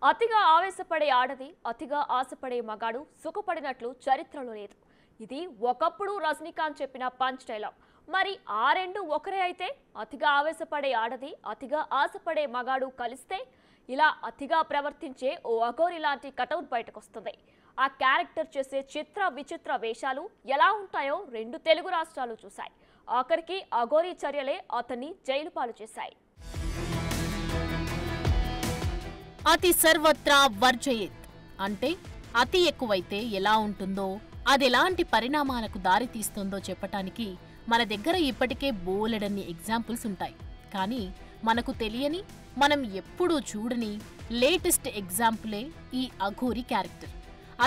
అతిగా ఆవేశపడే ఆడది, అతిగా ఆశపడే మగాడు సుఖపడినట్లు చరిత్రలో లేదు. ఇది ఒకప్పుడు రజనీకాంత్ చెప్పిన పంచ్ డైలాగ్. మరి ఆ రెండు ఒకరే అయితే అతిగా ఆవేశపడే ఆడది, అతిగా ఆశపడే మగాడు కలిస్తే ఇలా అతిగా ప్రవర్తించే ఓ అఘోరి లాంటి కటౌట్ బయటకు వస్తుంది. ఆ క్యారెక్టర్ చేసే చిత్ర విచిత్ర వేషాలు ఎలా ఉంటాయో రెండు తెలుగు రాష్ట్రాలు చూశాయి. ఆఖరికి అఘోరి చర్యలే అతన్ని జైలు పాలు చేశాయి. అతి సర్వత్రా వర్జయేత్ అంటే అతి ఎక్కువైతే ఎలా ఉంటుందో, అదెలాంటి పరిణామాలకు దారి తీస్తుందో చెప్పటానికి మన దగ్గర ఇప్పటికే బోలెడన్ని ఎగ్జాంపుల్స్ ఉంటాయి. కానీ మనకు తెలియని, మనం ఎప్పుడూ చూడని లేటెస్ట్ ఎగ్జాంపులే ఈ అఘోరి క్యారెక్టర్.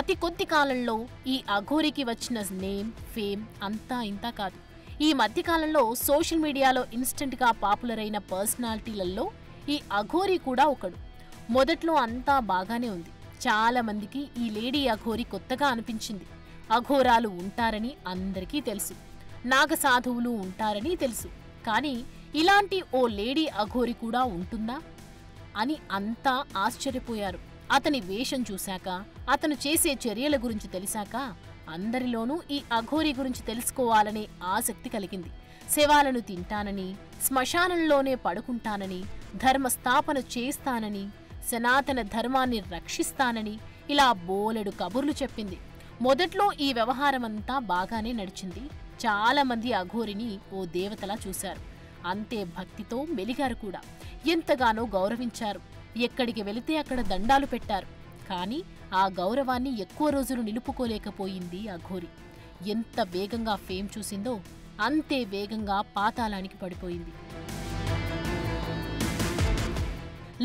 అతి కొద్ది కాలంలో ఈ అఘోరికి వచ్చిన నేమ్, ఫేమ్ అంతా ఇంతా కాదు. ఈ మధ్యకాలంలో సోషల్ మీడియాలో ఇన్స్టెంట్గా పాపులర్ అయిన పర్సనాలిటీలలో ఈ అఘోరి కూడా ఒకడు. మొదట్లో అంతా బాగానే ఉంది. చాలా మందికి ఈ లేడీ అఘోరి కొత్తగా అనిపించింది. అఘోరాలు ఉంటారని అందరికీ తెలుసు, నాగసాధువులు ఉంటారని తెలుసు. కానీ ఇలాంటి ఓ లేడీ అఘోరి కూడా ఉంటుందా అని అంతా ఆశ్చర్యపోయారు. అతని వేషం చూశాక, అతను చేసే చర్యల గురించి తెలిసాక అందరిలోనూ ఈ అఘోరి గురించి తెలుసుకోవాలనే ఆసక్తి కలిగింది. శవాలను తింటానని, శ్మశానంలోనే పడుకుంటానని, ధర్మస్థాపన చేస్తానని, సనాతన ధర్మాన్ని రక్షిస్తానని ఇలా బోలెడు కబుర్లు చెప్పింది. మొదట్లో ఈ వ్యవహారమంతా బాగానే నడిచింది. చాలా మంది అఘోరిని ఓ దేవతలా చూశారు. అంతే భక్తితో మెలిగారు కూడా. ఎంతగానో గౌరవించారు. ఎక్కడికి వెళితే అక్కడ దండాలు పెట్టారు. కానీ ఆ గౌరవాన్ని ఎక్కువ రోజులు నిలుపుకోలేకపోయింది అఘోరి. ఎంత వేగంగా ఫేమ్ చూసిందో అంతే వేగంగా పాతాళానికి పడిపోయింది.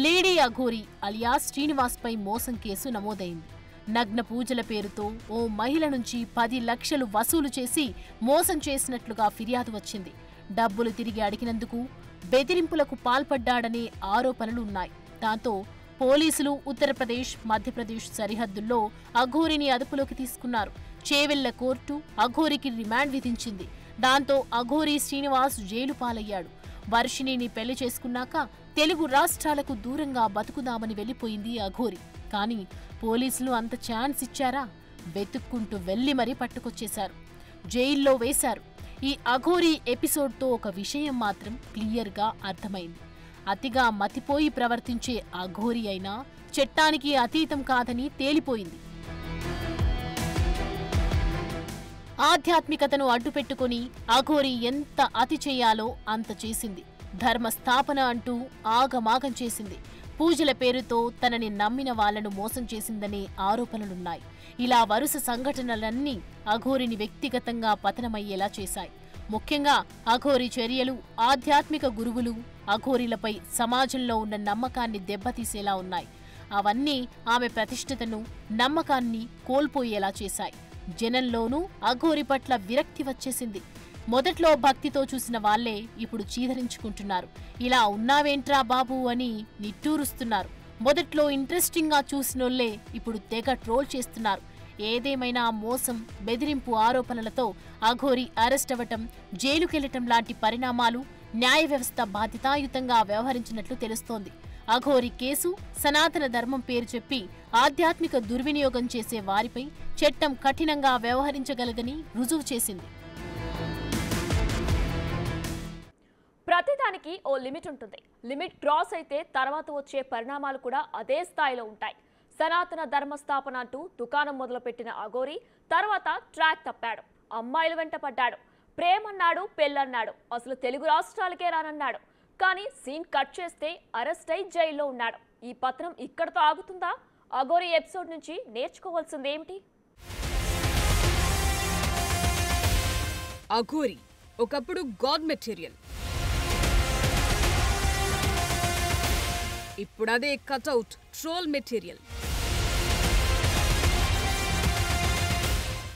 లేడీ అఘోరి అలియాస్ శ్రీనివాస్పై మోసం కేసు నమోదైంది. నగ్న పూజల పేరుతో ఓ మహిళ నుంచి 10 లక్షలు వసూలు చేసి మోసం చేసినట్లుగా ఫిర్యాదు వచ్చింది. డబ్బులు తిరిగి అడిగినందుకు బెదిరింపులకు పాల్పడ్డాడనే ఆరోపణలు ఉన్నాయి. దాంతో పోలీసులు ఉత్తరప్రదేశ్, మధ్యప్రదేశ్ సరిహద్దుల్లో అఘోరిని అదుపులోకి తీసుకున్నారు. చేవెళ్ల కోర్టు అఘోరికి రిమాండ్ విధించింది. దాంతో అఘోరి శ్రీనివాస్ జైలు పాలయ్యాడు. వర్షిణిని పెళ్లి చేసుకున్నాక తెలుగు రాష్ట్రాలకు దూరంగా బతుకుదామని వెళ్లిపోయింది అఘోరి. కానీ పోలీసులు అంత ఛాన్స్ ఇచ్చారా? వెతుక్కుంటూ వెళ్లి మరీ పట్టుకొచ్చేశారు, జైల్లో వేశారు. ఈ అఘోరి ఎపిసోడ్తో ఒక విషయం మాత్రం క్లియర్గా అర్థమైంది. అతిగా మతిపోయి ప్రవర్తించే అఘోరి అయినా చట్టానికి అతీతం కాదని తేలిపోయింది. ఆధ్యాత్మికతను అడ్డుపెట్టుకుని అఘోరి ఎంత అతి చేయాలో అంత చేసింది. ధర్మస్థాపన అంటూ ఆగమాగం చేసింది. పూజల పేరుతో తనని నమ్మిన వాళ్లను మోసం చేసిందనే ఆరోపణలున్నాయి. ఇలా వరుస సంఘటనలన్నీ అఘోరిని వ్యక్తిగతంగా పతనమయ్యేలా చేశాయి. ముఖ్యంగా అఘోరి చర్యలు ఆధ్యాత్మిక గురువులు, అఘోరిలపై సమాజంలో ఉన్న నమ్మకాన్ని దెబ్బతీసేలా ఉన్నాయి. అవన్నీ ఆమె ప్రతిష్టతను, నమ్మకాన్ని కోల్పోయేలా చేశాయి. జనంలోనూ అఘోరి పట్ల విరక్తి వచ్చేసింది. మొదట్లో భక్తితో చూసిన వాళ్లే ఇప్పుడు చీదరించుకుంటున్నారు. ఇలా ఉన్నావేంట్రా బాబు అని నిట్టూరుస్తున్నారు. మొదట్లో ఇంట్రెస్టింగ్గా చూసినోళ్లే ఇప్పుడు తెగ ట్రోల్ చేస్తున్నారు. ఏదేమైనా మోసం, బెదిరింపు ఆరోపణలతో అఘోరి అరెస్ట్ అవ్వటం, జైలుకెళ్లటం లాంటి పరిణామాలు న్యాయ వ్యవస్థ బాధ్యతాయుతంగా వ్యవహరించినట్లు తెలుస్తోంది. అఘోరి కేసు సనాతన ధర్మం పేరు చెప్పి ఆధ్యాత్మిక దుర్వినియోగం చేసే వారిపై చట్టం కఠినంగా వ్యవహరించగలదని రుజువు చేసింది. ప్రతిదానికి ఓ లిమిట్ ఉంటుంది. లిమిట్ క్రాస్ అయితే తర్వాత వచ్చే పరిణామాలు కూడా అదే స్థాయిలో ఉంటాయి. సనాతన ధర్మస్థాపన అంటూ దుకాణం మొదలుపెట్టిన అఘోరి తర్వాత ట్రాక్ తప్పాడు. అమ్మాయిల వెంట పడ్డాడు, ప్రేమన్నాడు, పెళ్ళన్నాడు, అసలు తెలుగు రాష్ట్రాలకే రానన్నాడు. కానీ సీన్ కట్ చేస్తే అరెస్ట్ అయి జైల్లో ఉన్నాడు. ఈ పత్రం ఇక్కడతో ఆగుతుందా? అఘోరి ఎపిసోడ్ నుంచి నేర్చుకోవాల్సింది ఏమిటి? అఘోరి ఒకప్పుడు గాడ్ మెటీరియల్, ఇప్పుడదే కటౌట్ ట్రోల్ మెటీరియల్.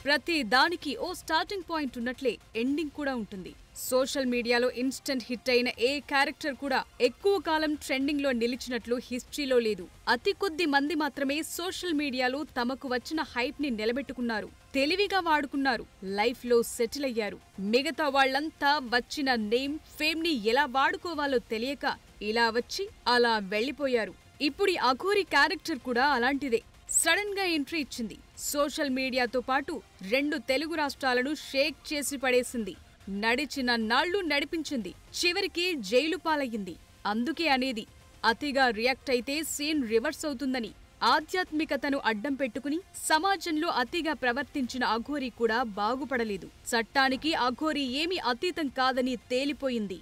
ప్రతి దానికి ఓ స్టార్టింగ్ పాయింట్ ఉన్నట్లే ఎండింగ్ కూడా ఉంటుంది. సోషల్ మీడియాలో ఇన్స్టెంట్ హిట్ అయిన ఏ క్యారెక్టర్ కూడా ఎక్కువ కాలం ట్రెండింగ్ లో నిలిచినట్లు హిస్టరీలో లేదు. అతి కొద్ది మంది మాత్రమే సోషల్ మీడియాలో తమకు వచ్చిన హైప్ ని నిలబెట్టుకున్నారు, తెలివిగా వాడుకున్నారు, లైఫ్ లో సెటిల్ అయ్యారు. మిగతా వాళ్లంతా వచ్చిన నేమ్, ఫేమ్ ని ఎలా వాడుకోవాలో తెలియక ఇలా వచ్చి అలా వెళ్లిపోయారు. ఇప్పుడు ఈ అఘోరి క్యారెక్టర్ కూడా అలాంటిదే. సడన్ గా ఎంట్రీ ఇచ్చింది. సోషల్ మీడియాతో పాటు 2 తెలుగు రాష్ట్రాలను షేక్ చేసి పడేసింది. నడిచిన నాళ్లు నడిపించింది. చివరికి జైలు పాలయ్యింది. అందుకే అనేది అతిగా రియాక్ట్ అయితే సీన్ రివర్స్ అవుతుందని. ఆధ్యాత్మికతను అడ్డం పెట్టుకుని సమాజంలో అతిగా ప్రవర్తించిన అఘోరి కూడా బాగుపడలేదు. చట్టానికి అఘోరి ఏమీ అతీతం కాదని తేలిపోయింది.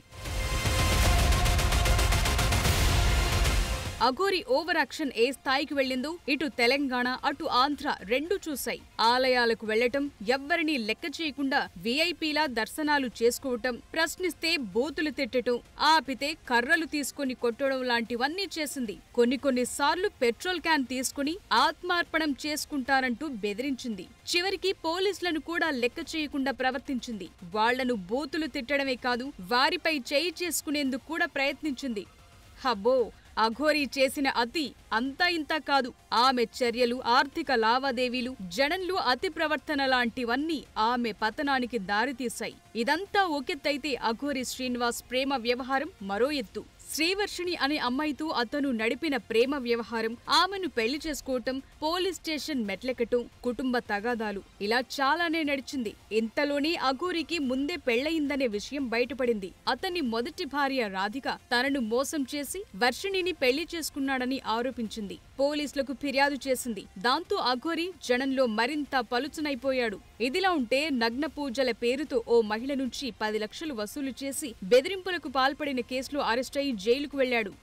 అఘోరి ఓవర్ యాక్షన్ ఏ స్థాయికి వెళ్లిందో ఇటు తెలంగాణ అటు ఆంధ్ర రెండూ చూశాయి. ఆలయాలకు వెళ్లటం, ఎవ్వరినీ లెక్క చేయకుండా వీఐపీలా దర్శనాలు చేసుకోవటం, ప్రశ్నిస్తే బూతులు తిట్టటం, ఆపితే కర్రలు తీసుకుని కొట్టడం లాంటివన్నీ చేసింది. కొన్ని సార్లు పెట్రోల్ క్యాన్ తీసుకుని ఆత్మార్పణం చేసుకుంటారంటూ బెదిరించింది. చివరికి పోలీసులను కూడా లెక్క చేయకుండా ప్రవర్తించింది. వాళ్లను బూతులు తిట్టడమే కాదు, వారిపై చేయి చేసుకునేందుకు కూడా ప్రయత్నించింది. హబ్బో, అఘోరి చేసిన అతి అంతా ఇంతా కాదు. ఆమె చర్యలు, ఆర్థిక లావాదేవీలు, జనంలో అతి ప్రవర్తన లాంటివన్నీ ఆమె పతనానికి దారితీశాయి. ఇదంతా ఒకెత్తైతే అఘోరి శ్రీనివాస్ ప్రేమ వ్యవహారం మరో ఎత్తు. శ్రీవర్షిణి అనే అమ్మాయితో అతను నడిపిన ప్రేమ వ్యవహారం, ఆమెను పెళ్లి చేసుకోవటం, పోలీస్ స్టేషన్ మెట్లెక్కటం, కుటుంబ తగాదాలు, ఇలా చాలానే నడిచింది. ఇంతలోనే అఘోరికి ముందే పెళ్లయిందనే విషయం బయటపడింది. అతని మొదటి భార్య రాధిక తనను మోసం చేసి వర్షిణిని పెళ్లి చేసుకున్నాడని ఆరోపించింది. పోలీసులకు ఫిర్యాదు చేసింది. దాంతో అఘోరి జనంలో మరింత పలుచనైపోయాడు. ఇదిలా ఉంటే నగ్న పూజల పేరుతో ఓ మహిళ నుంచి 10 లక్షలు వసూలు చేసి బెదిరింపులకు పాల్పడిన కేసులో అరెస్టై జైలుకు వెళ్లాడు.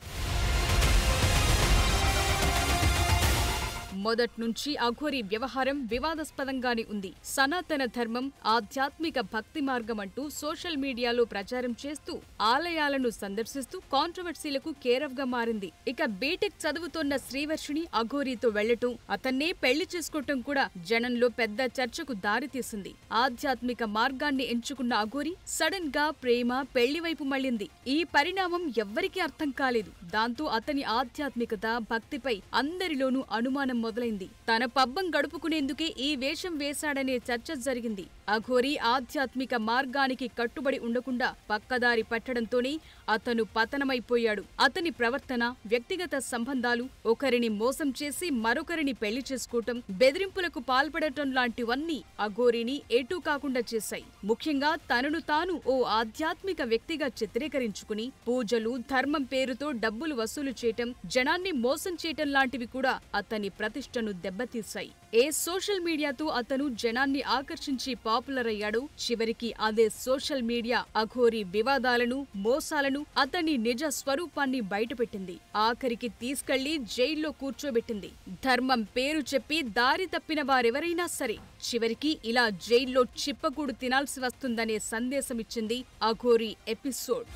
మొదట్నుంచి అఘోరి వ్యవహారం వివాదాస్పదంగానే ఉంది. సనాతన ధర్మం, ఆధ్యాత్మిక భక్తి మార్గం అంటూ సోషల్ మీడియాలో ప్రచారం చేస్తూ ఆలయాలను సందర్శిస్తూ కాంట్రవర్సీలకు కేరఫ్ గా మారింది. ఇక బీటెక్ చదువుతోన్న శ్రీవర్షిణి అఘోరితో వెళ్లటం, అతన్నే పెళ్లి చేసుకోవటం కూడా జనంలో పెద్ద చర్చకు దారితీసింది. ఆధ్యాత్మిక మార్గాన్ని ఎంచుకున్న అఘోరి సడన్ గా ప్రేమ, పెళ్లి వైపు మళ్లింది. ఈ పరిణామం ఎవ్వరికీ అర్థం కాలేదు. దాంతో అతని ఆధ్యాత్మికత, భక్తిపై అందరిలోనూ అనుమానం మొదలైంది. తన పబ్బం గడుపుకునేందుకే ఈ వేషం వేశాడనే చర్చ జరిగింది. అఘోరి ఆధ్యాత్మిక మార్గానికి కట్టుబడి ఉండకుండా పక్కదారి పట్టడంతోనే అతను పతనమైపోయాడు. అతని ప్రవర్తన, వ్యక్తిగత సంబంధాలు, ఒకరిని మోసం చేసి మరొకరిని పెళ్లి చేసుకోవటం, బెదిరింపులకు పాల్పడటం లాంటివన్నీ అఘోరిని ఎటూ కాకుండా చేశాయి. ముఖ్యంగా తనను తాను ఓ ఆధ్యాత్మిక వ్యక్తిగా చిత్రీకరించుకుని పూజలు, ధర్మం పేరుతో డబ్బులు వసూలు చేయటం, జనాన్ని మోసం చేయటం లాంటివి కూడా అతని ప్రతిష్టను దెబ్బతీశాయి. ఏ సోషల్ మీడియాతో అతను జనాన్ని ఆకర్షించి పాపులర్ అయ్యాడో చివరికి అదే సోషల్ మీడియా అఘోరి వివాదాలను, మోసాలను, అతని నిజ స్వరూపాన్ని బయటపెట్టింది. ఆఖరికి తీసుకెళ్లి జైల్లో కూర్చోబెట్టింది. ధర్మం పేరు చెప్పి దారి తప్పిన వారెవరైనా సరే చివరికి ఇలా జైల్లో చిప్పకూడు తినాల్సి వస్తుందనే సందేశమిచ్చింది అఘోరి ఎపిసోడ్.